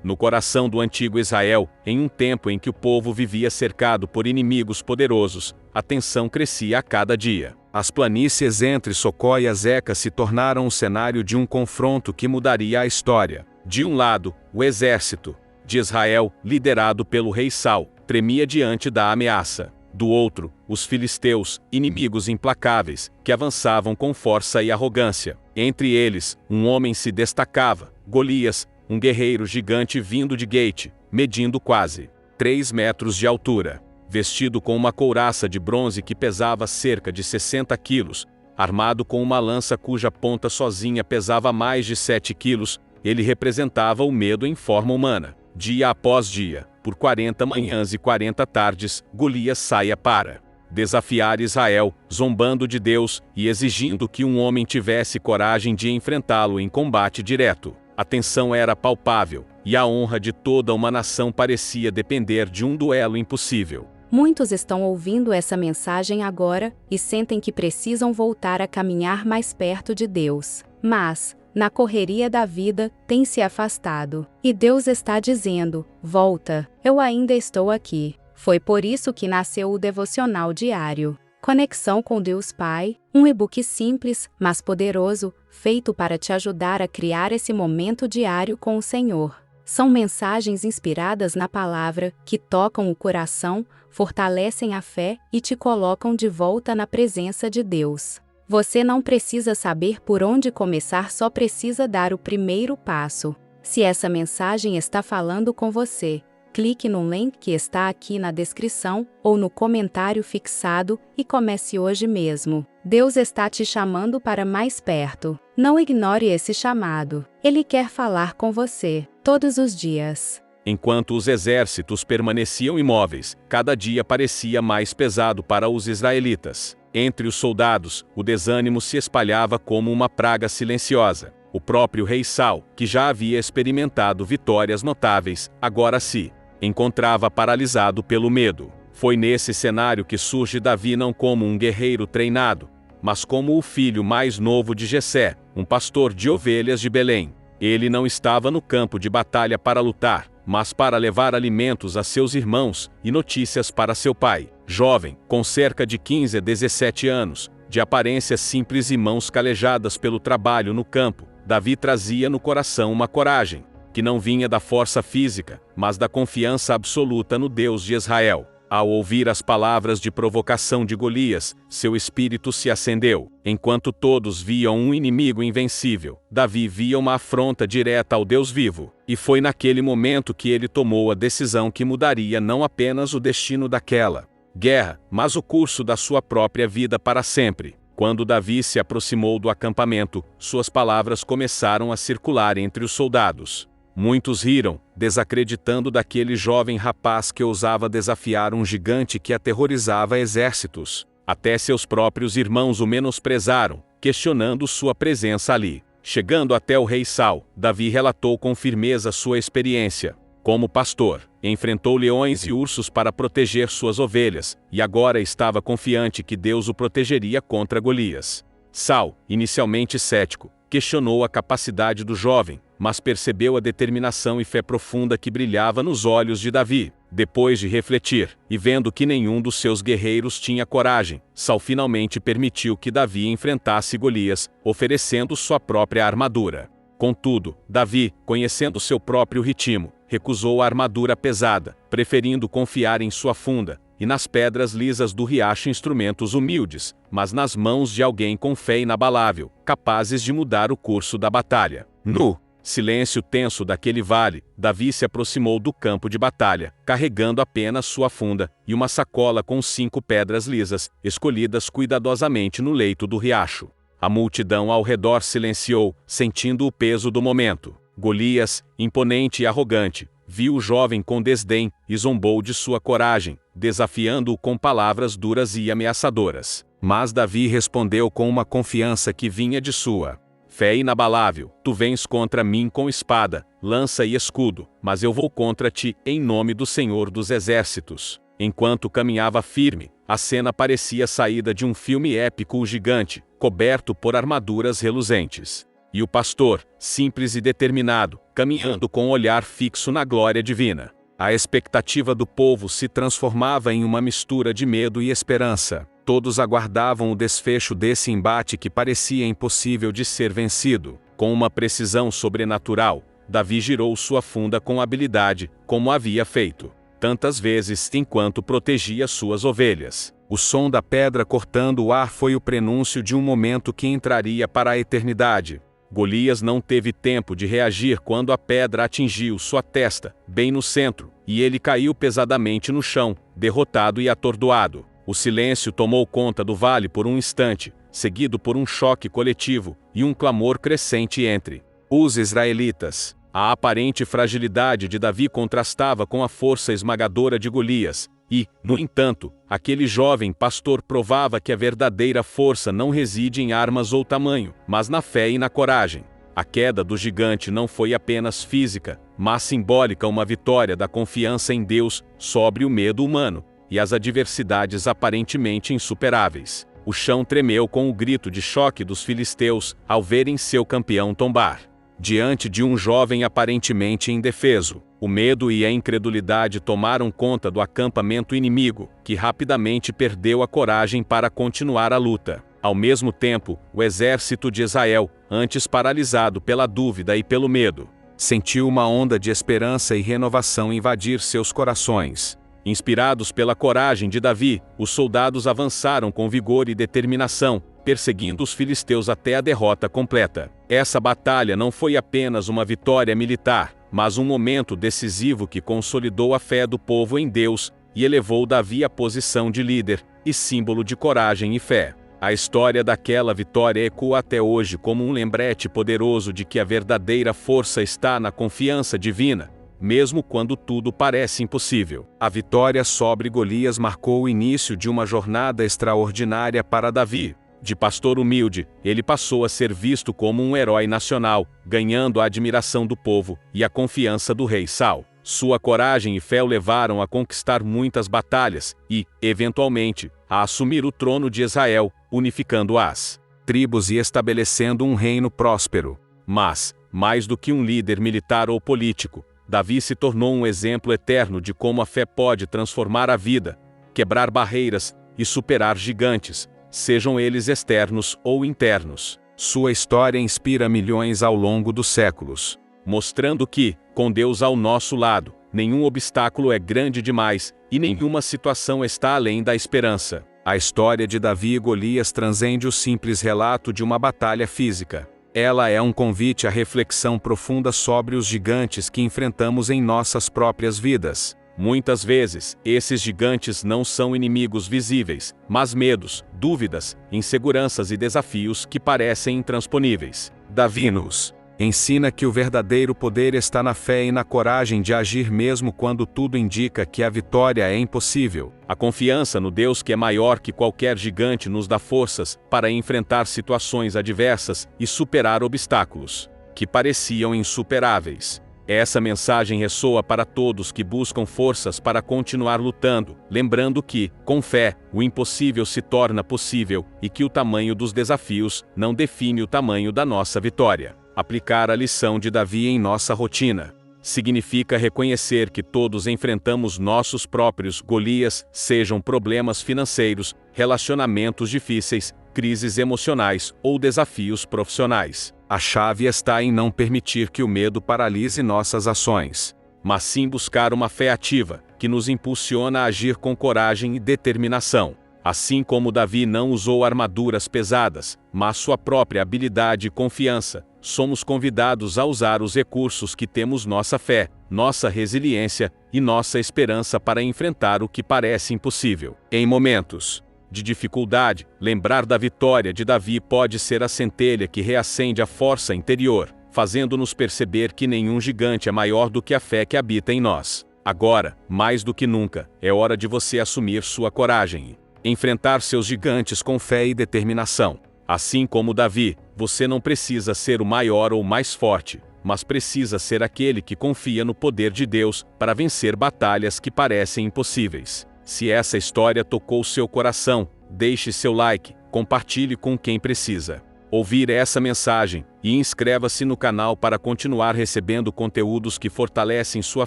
No coração do antigo Israel, em um tempo em que o povo vivia cercado por inimigos poderosos, a tensão crescia a cada dia. As planícies entre Socó e Azeca se tornaram o cenário de um confronto que mudaria a história. De um lado, o exército de Israel, liderado pelo rei Saul, tremia diante da ameaça. Do outro, os filisteus, inimigos implacáveis, que avançavam com força e arrogância. Entre eles, um homem se destacava, Golias, um guerreiro gigante vindo de Gate, medindo quase 3 metros de altura. Vestido com uma couraça de bronze que pesava cerca de 60 quilos, armado com uma lança cuja ponta sozinha pesava mais de 7 quilos, ele representava o medo em forma humana. Dia após dia, por 40 manhãs e 40 tardes, Golias saía para desafiar Israel, zombando de Deus e exigindo que um homem tivesse coragem de enfrentá-lo em combate direto. A tensão era palpável, e a honra de toda uma nação parecia depender de um duelo impossível. Muitos estão ouvindo essa mensagem agora e sentem que precisam voltar a caminhar mais perto de Deus. Mas, na correria da vida, tem se afastado. E Deus está dizendo: volta, eu ainda estou aqui. Foi por isso que nasceu o Devocional Diário. Conexão com Deus Pai, um e-book simples, mas poderoso, feito para te ajudar a criar esse momento diário com o Senhor. São mensagens inspiradas na palavra, que tocam o coração, fortalecem a fé e te colocam de volta na presença de Deus. Você não precisa saber por onde começar, só precisa dar o primeiro passo. Se essa mensagem está falando com você, clique no link que está aqui na descrição ou no comentário fixado e comece hoje mesmo. Deus está te chamando para mais perto. Não ignore esse chamado. Ele quer falar com você, todos os dias. Enquanto os exércitos permaneciam imóveis, cada dia parecia mais pesado para os israelitas. Entre os soldados, o desânimo se espalhava como uma praga silenciosa. O próprio rei Saul, que já havia experimentado vitórias notáveis, agora se encontrava paralisado pelo medo. Foi nesse cenário que surge Davi, não como um guerreiro treinado, mas como o filho mais novo de Jessé, um pastor de ovelhas de Belém. Ele não estava no campo de batalha para lutar, mas para levar alimentos a seus irmãos e notícias para seu pai. Jovem, com cerca de 15 a 17 anos, de aparência simples e mãos calejadas pelo trabalho no campo, Davi trazia no coração uma coragem, que não vinha da força física, mas da confiança absoluta no Deus de Israel. Ao ouvir as palavras de provocação de Golias, seu espírito se acendeu. Enquanto todos viam um inimigo invencível, Davi via uma afronta direta ao Deus vivo. E foi naquele momento que ele tomou a decisão que mudaria não apenas o destino daquela guerra, mas o curso da sua própria vida para sempre. Quando Davi se aproximou do acampamento, suas palavras começaram a circular entre os soldados. Muitos riram, desacreditando daquele jovem rapaz que ousava desafiar um gigante que aterrorizava exércitos. Até seus próprios irmãos o menosprezaram, questionando sua presença ali. Chegando até o rei Saul, Davi relatou com firmeza sua experiência. Como pastor, enfrentou leões e ursos para proteger suas ovelhas, e agora estava confiante que Deus o protegeria contra Golias. Saul, inicialmente cético, questionou a capacidade do jovem, mas percebeu a determinação e fé profunda que brilhava nos olhos de Davi. Depois de refletir, e vendo que nenhum dos seus guerreiros tinha coragem, Saul finalmente permitiu que Davi enfrentasse Golias, oferecendo sua própria armadura. Contudo, Davi, conhecendo seu próprio ritmo, recusou a armadura pesada, preferindo confiar em sua funda, e nas pedras lisas do riacho instrumentos humildes, mas nas mãos de alguém com fé inabalável, capazes de mudar o curso da batalha. No silêncio tenso daquele vale, Davi se aproximou do campo de batalha, carregando apenas sua funda e uma sacola com 5 pedras lisas, escolhidas cuidadosamente no leito do riacho. A multidão ao redor silenciou, sentindo o peso do momento. Golias, imponente e arrogante, viu o jovem com desdém e zombou de sua coragem, desafiando-o com palavras duras e ameaçadoras. Mas Davi respondeu com uma confiança que vinha de sua fé inabalável: tu vens contra mim com espada, lança e escudo, mas eu vou contra ti em nome do Senhor dos Exércitos. Enquanto caminhava firme, a cena parecia saída de um filme épico. O gigante, coberto por armaduras reluzentes, e o pastor, simples e determinado, caminhando com o olhar fixo na glória divina. A expectativa do povo se transformava em uma mistura de medo e esperança. Todos aguardavam o desfecho desse embate que parecia impossível de ser vencido. Com uma precisão sobrenatural, Davi girou sua funda com habilidade, como havia feito tantas vezes enquanto protegia suas ovelhas. O som da pedra cortando o ar foi o prenúncio de um momento que entraria para a eternidade. Golias não teve tempo de reagir quando a pedra atingiu sua testa, bem no centro, e ele caiu pesadamente no chão, derrotado e atordoado. O silêncio tomou conta do vale por um instante, seguido por um choque coletivo e um clamor crescente entre os israelitas. A aparente fragilidade de Davi contrastava com a força esmagadora de Golias, e, no entanto, aquele jovem pastor provava que a verdadeira força não reside em armas ou tamanho, mas na fé e na coragem. A queda do gigante não foi apenas física, mas simbólica, uma vitória da confiança em Deus sobre o medo humano e as adversidades aparentemente insuperáveis. O chão tremeu com o grito de choque dos filisteus ao verem seu campeão tombar. Diante de um jovem aparentemente indefeso, o medo e a incredulidade tomaram conta do acampamento inimigo, que rapidamente perdeu a coragem para continuar a luta. Ao mesmo tempo, o exército de Israel, antes paralisado pela dúvida e pelo medo, sentiu uma onda de esperança e renovação invadir seus corações. Inspirados pela coragem de Davi, os soldados avançaram com vigor e determinação, perseguindo os filisteus até a derrota completa. Essa batalha não foi apenas uma vitória militar, mas um momento decisivo que consolidou a fé do povo em Deus e elevou Davi à posição de líder e símbolo de coragem e fé. A história daquela vitória ecoa até hoje como um lembrete poderoso de que a verdadeira força está na confiança divina, mesmo quando tudo parece impossível. A vitória sobre Golias marcou o início de uma jornada extraordinária para Davi. De pastor humilde, ele passou a ser visto como um herói nacional, ganhando a admiração do povo e a confiança do rei Saul. Sua coragem e fé o levaram a conquistar muitas batalhas e, eventualmente, a assumir o trono de Israel, unificando as tribos e estabelecendo um reino próspero. Mas, mais do que um líder militar ou político, Davi se tornou um exemplo eterno de como a fé pode transformar a vida, quebrar barreiras e superar gigantes, sejam eles externos ou internos. Sua história inspira milhões ao longo dos séculos, mostrando que, com Deus ao nosso lado, nenhum obstáculo é grande demais e nenhuma situação está além da esperança. A história de Davi e Golias transcende o simples relato de uma batalha física. Ela é um convite à reflexão profunda sobre os gigantes que enfrentamos em nossas próprias vidas. Muitas vezes, esses gigantes não são inimigos visíveis, mas medos, dúvidas, inseguranças e desafios que parecem intransponíveis. Davi nos ensina que o verdadeiro poder está na fé e na coragem de agir mesmo quando tudo indica que a vitória é impossível. A confiança no Deus que é maior que qualquer gigante nos dá forças para enfrentar situações adversas e superar obstáculos que pareciam insuperáveis. Essa mensagem ressoa para todos que buscam forças para continuar lutando, lembrando que, com fé, o impossível se torna possível e que o tamanho dos desafios não define o tamanho da nossa vitória. Aplicar a lição de Davi em nossa rotina significa reconhecer que todos enfrentamos nossos próprios Golias, sejam problemas financeiros, relacionamentos difíceis, crises emocionais ou desafios profissionais. A chave está em não permitir que o medo paralise nossas ações, mas sim buscar uma fé ativa, que nos impulsiona a agir com coragem e determinação. Assim como Davi não usou armaduras pesadas, mas sua própria habilidade e confiança, somos convidados a usar os recursos que temos: nossa fé, nossa resiliência e nossa esperança para enfrentar o que parece impossível. Em momentos de dificuldade, lembrar da vitória de Davi pode ser a centelha que reacende a força interior, fazendo-nos perceber que nenhum gigante é maior do que a fé que habita em nós. Agora, mais do que nunca, é hora de você assumir sua coragem e enfrentar seus gigantes com fé e determinação. Assim como Davi, você não precisa ser o maior ou mais forte, mas precisa ser aquele que confia no poder de Deus para vencer batalhas que parecem impossíveis. Se essa história tocou seu coração, deixe seu like, compartilhe com quem precisa. ouvir essa mensagem e inscreva-se no canal para continuar recebendo conteúdos que fortalecem sua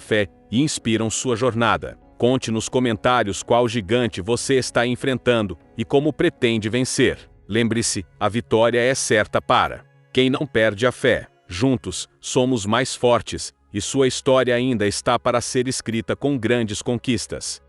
fé e inspiram sua jornada. Conte nos comentários qual gigante você está enfrentando e como pretende vencer. Lembre-se, a vitória é certa para quem não perde a fé. Juntos, somos mais fortes, e sua história ainda está para ser escrita com grandes conquistas.